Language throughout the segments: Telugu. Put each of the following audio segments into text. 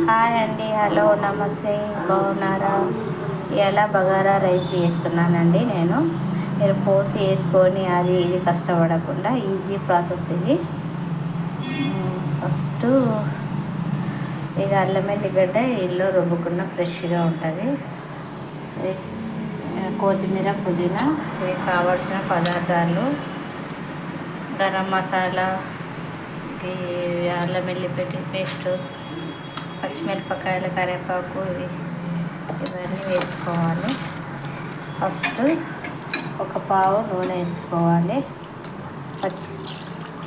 హాయ్ అండి, హలో, నమస్తే, బాగున్నారా? ఇలా బగారా రైస్ చేస్తున్నానండి నేను. మీరు పోసి వేసుకొని అది ఇది కష్టపడకుండా ఈజీ ప్రాసెస్ ఇది. ఫస్ట్ ఇది అల్లం ఎల్లిగడ్డ ఇల్లు రుబ్బుకున్న ఫ్రెష్గా ఉంటుంది. కొత్తిమీర, పుదీనా, ఇవి కావాల్సిన పదార్థాలు: గరం మసాలా, అల్లం వెల్లిగడ్డ పేస్టు, పచ్చిమిరపకాయలు, కరివేపాకు, ఇవన్నీ వేసుకోవాలి. ఫస్ట్ ఒక పావు నూనె వేసుకోవాలి,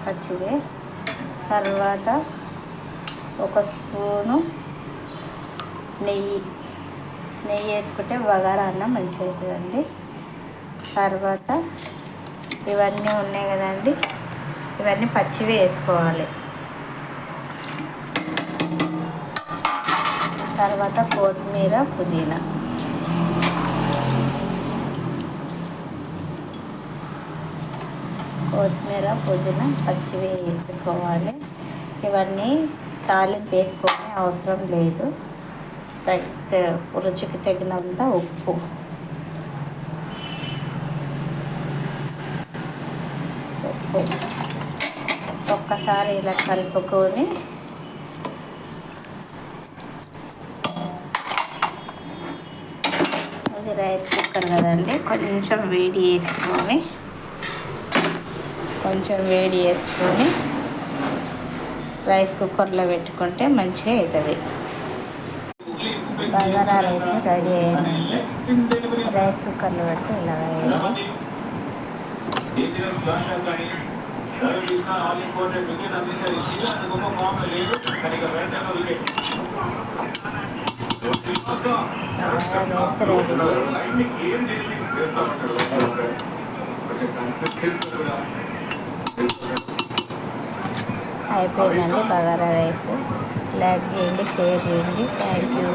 పచ్చిది. తర్వాత ఒక స్పూను నెయ్యి వేసుకుంటే బగారా అన్నం మంచిగా అవుతుందండి. తర్వాత ఇవన్నీ ఉన్నాయి కదండి, ఇవన్నీ పచ్చివి వేసుకోవాలి. తర్వాత కొత్తిమీర, పుదీనా, పచ్చివి వేసుకోవాలి. ఇవన్నీ తాలింపు వేసుకొని అవసరం లేదు. రుచికి తగినంత ఉప్పు, ఒక్కసారి ఇలా కలుపుకొని ఇది రైస్ కుక్కర్ కదండి, కొంచెం వేడి వేసుకొని రైస్ కుక్కర్లో పెట్టుకుంటే మంచిగా అవుతుంది. బగారా రైస్ రెడీ అయ్యిందండి. రైస్ కుక్కర్లో పెడితే ఇలా అయ్యింది. అయిపోయిందండి బగారా రైస్. లైక్ చేయండి, షేర్ చేయండి. Thank you.